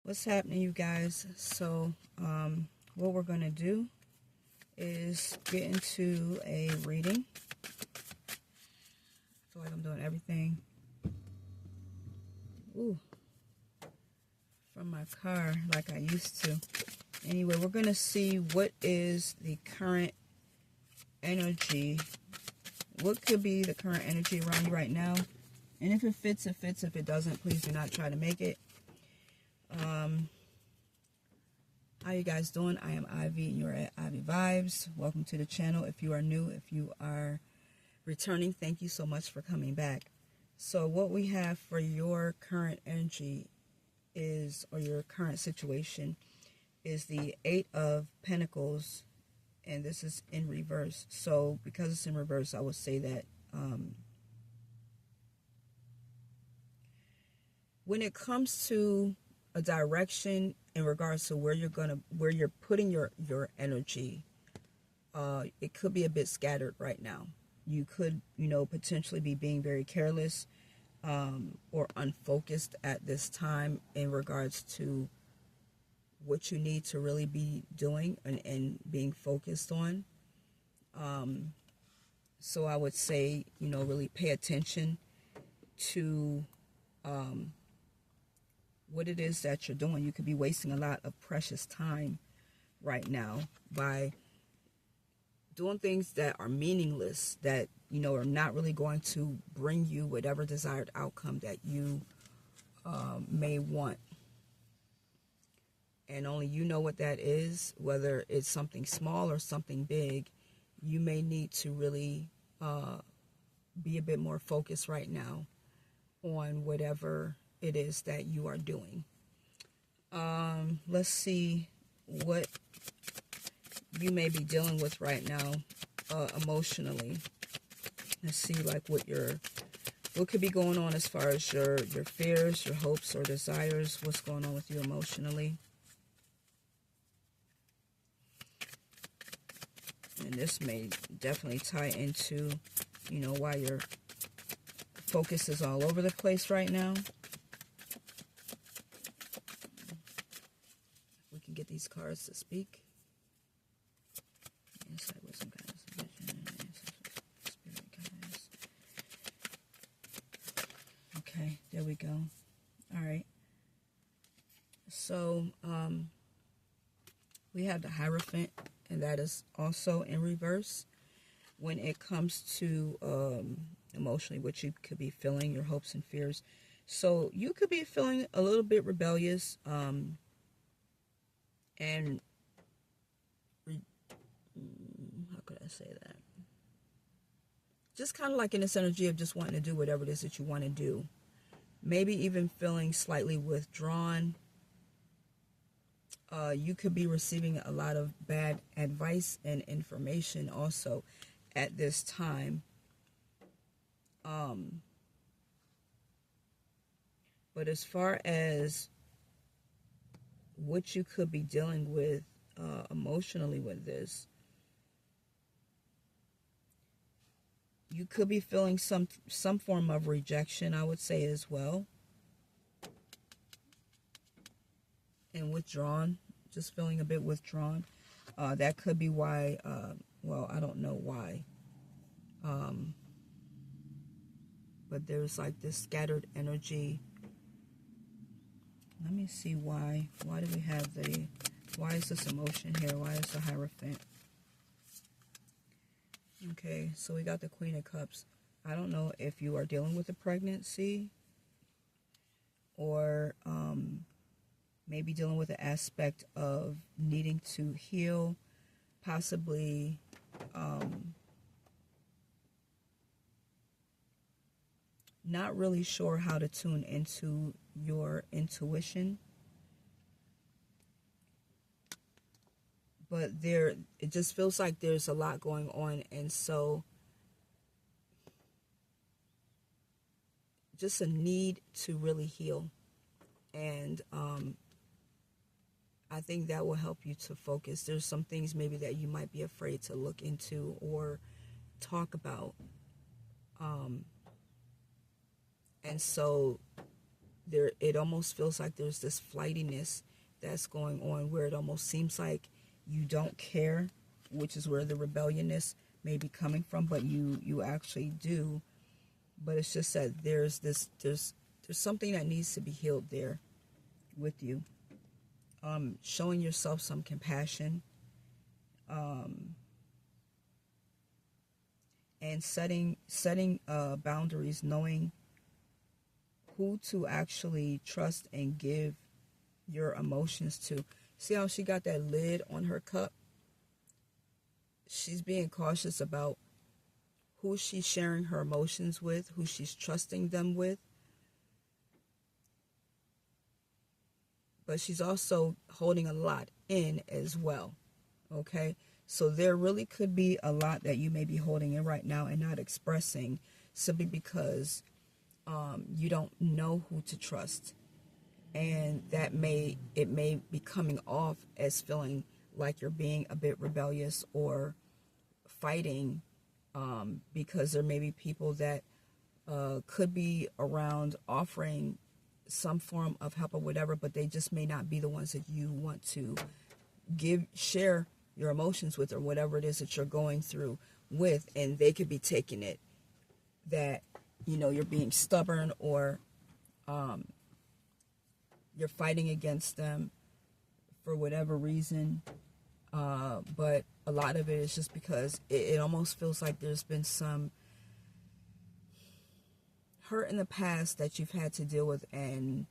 What's happening, you guys? So what we're going to do is get into a reading. I feel like I'm doing everything from my car like I used to. Anyway, we're going to see what is the current energy. What could be the current energy around you right now? And if it fits, it fits. If it doesn't, please do not try to make it. How you guys doing? I am Ivy and you're at Ivy Vibes. Welcome to the channel. If you are new, if you are returning, thank you so much for coming back. So what we have for your current energy is, or your current situation, is the Eight of Pentacles, and this is in reverse. So because it's in reverse, I would say that when it comes to a direction in regards to where you're putting your energy, it could be a bit scattered right now. You could, potentially be being very careless or unfocused at this time in regards to what you need to really be doing and being focused on. So I would say, really pay attention to what it is that you're doing. You could be wasting a lot of precious time right now by doing things that are meaningless, that are not really going to bring you whatever desired outcome that you may want. And only you know what that is, whether it's something small or something big. You may need to really be a bit more focused right now on whatever it is that you are doing. Let's see what you may be dealing with right now emotionally. Let's see what could be going on as far as your fears, your hopes or desires. What's going on with you emotionally? And this may definitely tie into, why your focus is all over the place right now. We can get these cards to speak. Inside with some kind of vision, spirit guides. Okay, there we go. All right. So we have the Hierophant, and that is also in reverse. When it comes to emotionally, what you could be feeling, your hopes and fears. So you could be feeling a little bit rebellious, and how could I say that? Just kind of like in this energy of just wanting to do whatever it is that you want to do. Maybe even feeling slightly withdrawn. You could be receiving a lot of bad advice and information also at this time. But as far as what you could be dealing with emotionally with this, you could be feeling some form of rejection, I would say, as well. And withdrawn, just feeling a bit withdrawn. That could be why, well, I don't know why. But there's like this scattered energy. Let me see why. Why do we have why is this emotion here? Why is the Hierophant? Okay, so we got the Queen of Cups. I don't know if you are dealing with a pregnancy or maybe dealing with an aspect of needing to heal, possibly not really sure how to tune into your intuition. But it just feels like there's a lot going on, and so just a need to really heal. And I think that will help you to focus. There's some things maybe that you might be afraid to look into or talk about. And so it almost feels like there's this flightiness that's going on, where it almost seems like you don't care, which is where the rebelliousness may be coming from, but you actually do. But it's just that there's something that needs to be healed there with you. Showing yourself some compassion, and setting boundaries, knowing who to actually trust and give your emotions to. See how she got that lid on her cup? She's being cautious about who she's sharing her emotions with, who she's trusting them with. But she's also holding a lot in as well. Okay? So there really could be a lot that you may be holding in right now and not expressing, simply because you don't know who to trust. And it may be coming off as feeling like you're being a bit rebellious or fighting, because there may be people that could be around offering some form of help or whatever, but they just may not be the ones that you want to share your emotions with, or whatever it is that you're going through with. And they could be taking it that, you're being stubborn, or you're fighting against them for whatever reason. But a lot of it is just because it almost feels like there's been some hurt in the past that you've had to deal with, and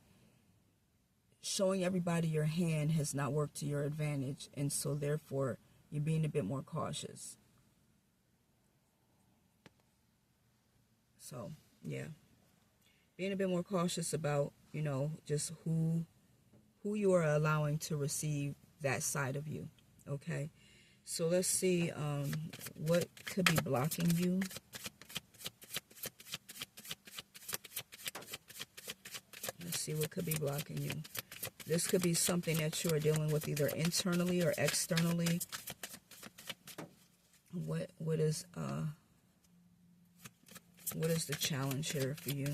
showing everybody your hand has not worked to your advantage, and so therefore you're being a bit more cautious. So yeah, being a bit more cautious about, just who you are allowing to receive that side of you. Okay, so let's see what could be blocking you. Let's see what could be blocking you. This could be something that you are dealing with either internally or externally. What is the challenge here for you?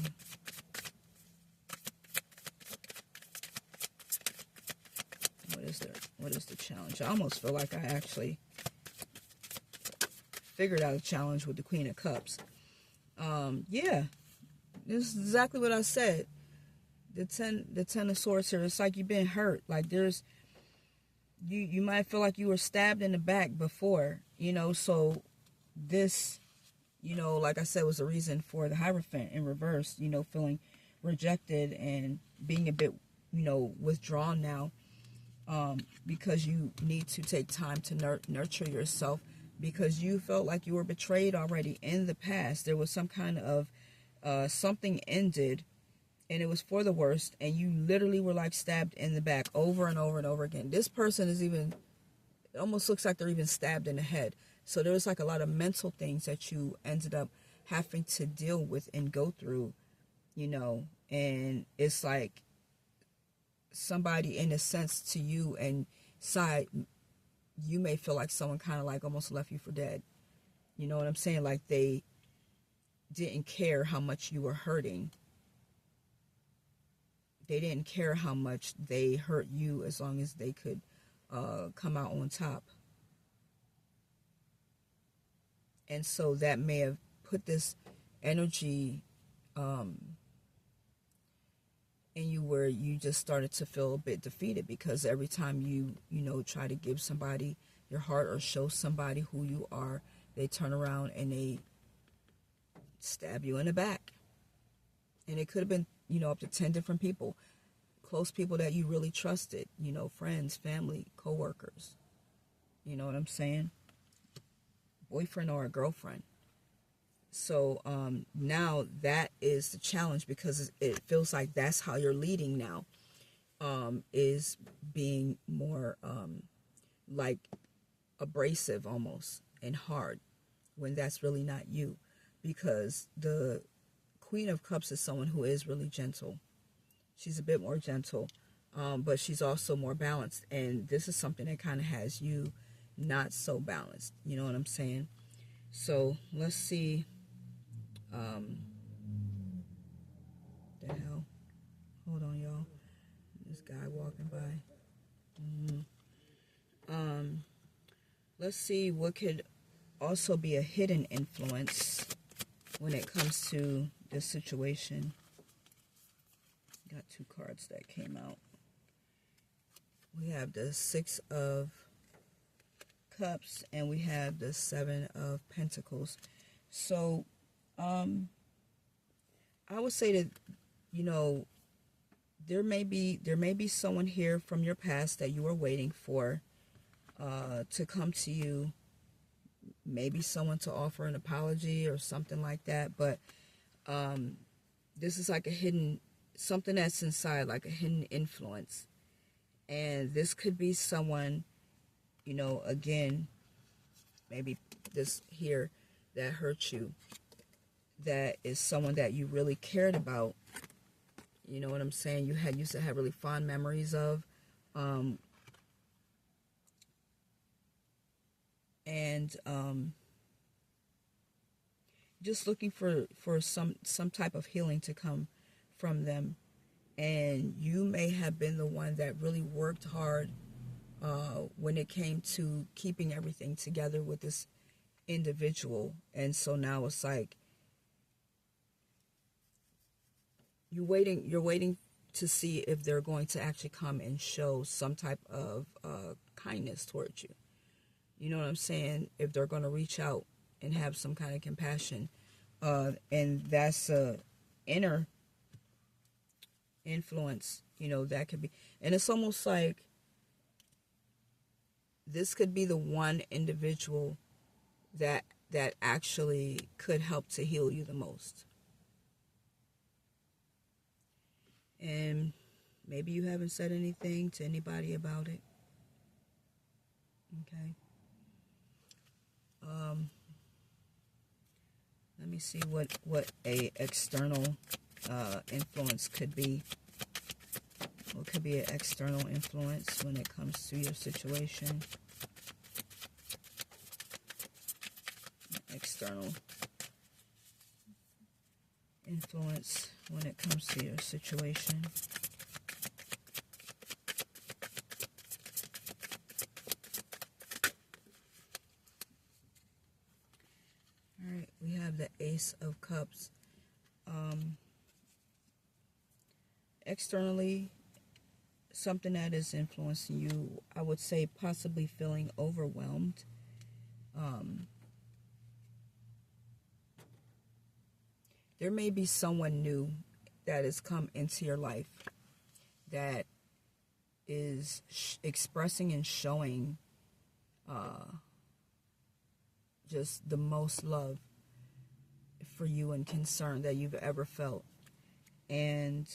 What is the challenge? I almost feel like I actually figured out a challenge with the Queen of Cups. Yeah, this is exactly what I said. The ten of Swords here. It's like you've been hurt. Like there's, you might feel like you were stabbed in the back before. So this, like I said, was the reason for the Hierophant in reverse. Feeling rejected and being a bit, withdrawn now. Because you need to take time to nurture yourself, because you felt like you were betrayed already in the past. There was some kind of something ended, and it was for the worst, and you literally were like stabbed in the back over and over and over again. This person is even, it almost looks like they're even stabbed in the head. So there was like a lot of mental things that you ended up having to deal with and go through, and it's like somebody, in a sense, to you and side, you may feel like someone kind of like almost left you for dead. You know what I'm saying? Like they didn't care how much you were hurting. They didn't care how much they hurt you, as long as they could come out on top. And so that may have put this energy in you, where you just started to feel a bit defeated, because every time you try to give somebody your heart or show somebody who you are, they turn around and they stab you in the back. And it could have been, up to 10 different people, close people that you really trusted, friends, family, co-workers. You know what I'm saying? Boyfriend or a girlfriend. So now that is the challenge, because it feels like that's how you're leading now, is being more like abrasive almost and hard, when that's really not you, because the Queen of Cups is someone who is really gentle. She's a bit more gentle, but she's also more balanced, and this is something that kind of has you not so balanced. You know what I'm saying? So let's see. The hell? Hold on, y'all. This guy walking by. Let's see what could also be a hidden influence when it comes to this situation. Got two cards that came out. We have the Six of Cups and we have the Seven of Pentacles. So, I would say that, you know, there may be someone here from your past that you are waiting for to come to you. Maybe someone to offer an apology or something like that. But this is like a hidden, something that's inside, like a hidden influence. And this could be someone, you know, again, maybe this here that hurt you. That is someone that you really cared about. You know what I'm saying? You used to have really fond memories of. Just looking for some type of healing to come from them. And you may have been the one that really worked hard when it came to keeping everything together with this individual. And so now it's like you're waiting to see if they're going to actually come and show some type of kindness towards you. You know what I'm saying? If they're going to reach out and have some kind of compassion. And that's a inner influence, you know, that could be. And it's almost like this could be the one individual that actually could help to heal you the most. And maybe you haven't said anything to anybody about it. Okay. Let me see what a external influence could be. What could be an external influence when it comes to your situation? External influence when it comes to your situation. All right, we have the Ace of Cups. Externally, something that is influencing you, I would say possibly feeling overwhelmed. There may be someone new that has come into your life that is expressing and showing just the most love for you and concern that you've ever felt. And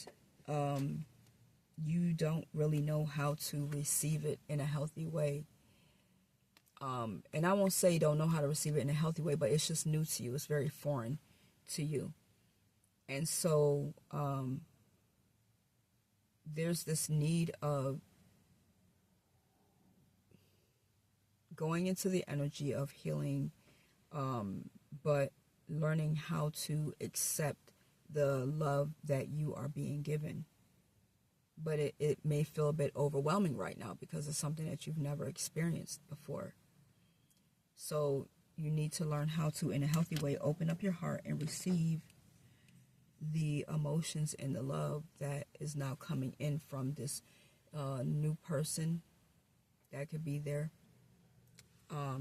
you don't really know how to receive it in a healthy way. And I won't say you don't know how to receive it in a healthy way, but it's just new to you. It's very foreign to you. And so there's this need of going into the energy of healing, but learning how to accept the love that you are being given. But it may feel a bit overwhelming right now because it's something that you've never experienced before. So you need to learn how to, in a healthy way, open up your heart and receive the emotions and the love that is now coming in from this new person that could be there. Let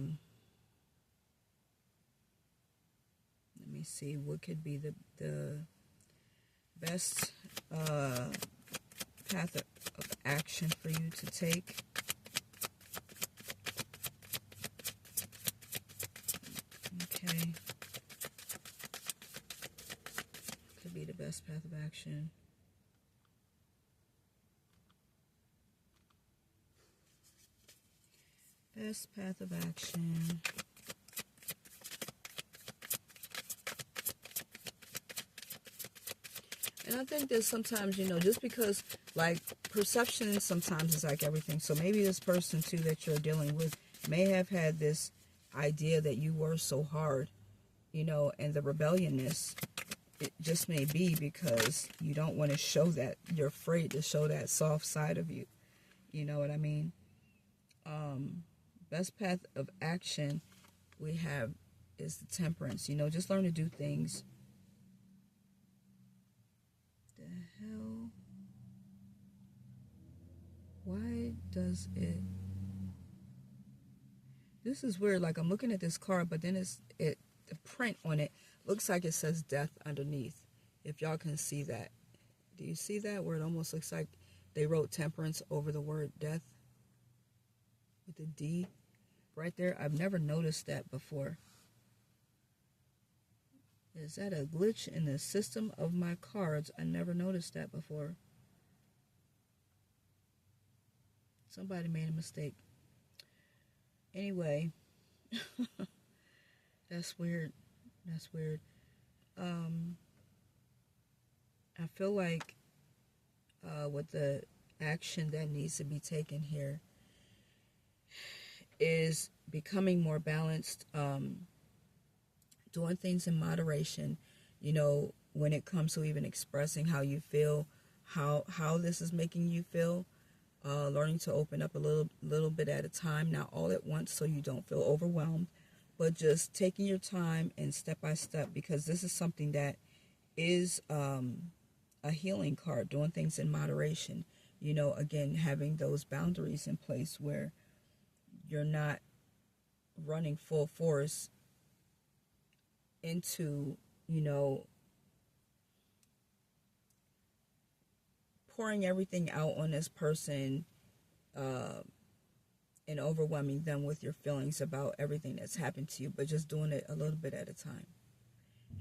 me see what could be the best path of action for you to take. Okay. Could be the best path of action. Best path of action. And I think that sometimes, you know, just because, like, perception sometimes is like everything. So maybe this person, too, that you're dealing with may have had this idea that you were so hard, you know, and the rebelliousness it just may be because you don't want to show that. You're afraid to show that soft side of you. You know what I mean? Best path of action we have is the temperance. You know, just learn to do things. The hell? Why does it... This is weird. Like, I'm looking at this card, but then the print on it looks like it says death underneath. If y'all can see that. Do you see that? Where it almost looks like they wrote temperance over the word death with the D right there. I've never noticed that before. Is that a glitch in the system of my cards? I never noticed that before. Somebody made a mistake. Anyway, that's weird. That's weird. I feel like with the action that needs to be taken here is becoming more balanced, doing things in moderation, you know, when it comes to even expressing how you feel, how this is making you feel, learning to open up a little bit at a time, not all at once so you don't feel overwhelmed, but just taking your time and step by step, because this is something that is a healing card, doing things in moderation. You know, again, having those boundaries in place where you're not running full force into, you know, pouring everything out on this person and overwhelming them with your feelings about everything that's happened to you, but just doing it a little bit at a time.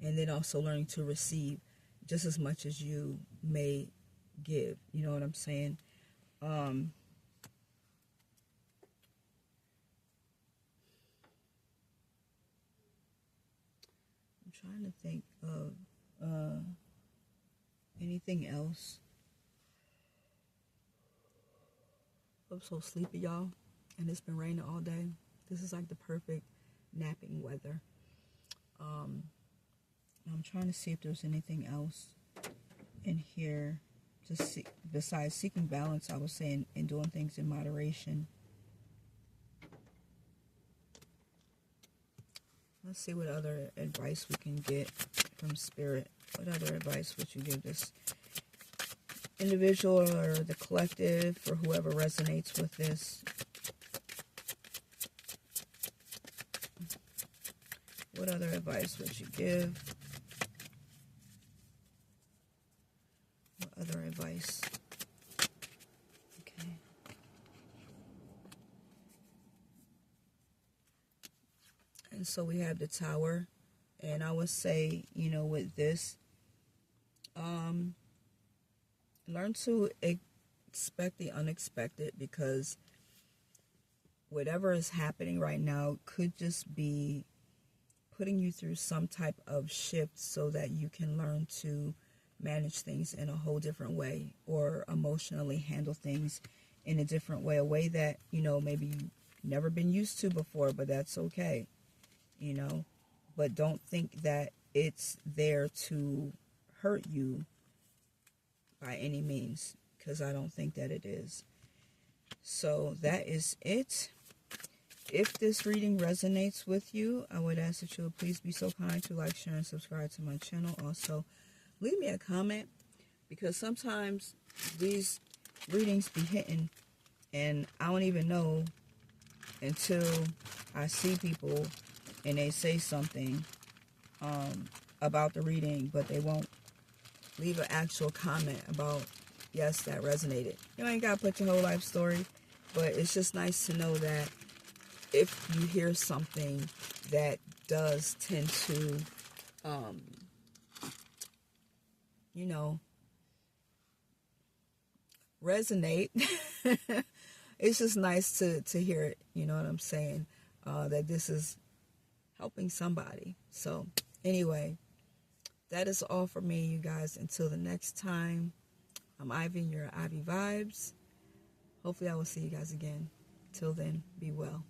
And then also learning to receive just as much as you may give. You know what I'm saying? I'm trying to think of anything else. I'm so sleepy, y'all, and it's been raining all day. This is like the perfect napping weather. I'm trying to see if there's anything else in here. Just besides seeking balance, I was saying, and doing things in moderation. Let's see what other advice we can get from Spirit. What other advice would you give this individual or the collective, for whoever resonates with this? What other advice would you give? What other advice? Okay. And so we have the Tower. And I would say, you know, with this, learn to expect the unexpected, because whatever is happening right now could just be putting you through some type of shift so that you can learn to manage things in a whole different way, or emotionally handle things in a different way, a way that, you know, maybe you've never been used to before, but that's okay, you know. But don't think that it's there to hurt you by any means, because I don't think that it is. So that is it. If this reading resonates with you, I would ask that you would please be so kind to like, share, and subscribe to my channel. Also, leave me a comment, because sometimes these readings be hitting and I don't even know until I see people and they say something about the reading, but they won't leave an actual comment about, yes, that resonated. You ain't got to put your whole life story, but it's just nice to know that if you hear something that does tend to, you know, resonate, it's just nice to hear it, you know what I'm saying, that this is helping somebody. So anyway, that is all for me, you guys. Until the next time, I'm Ivy, and you're Ivy Vibes. Hopefully I will see you guys again. Till then, be well.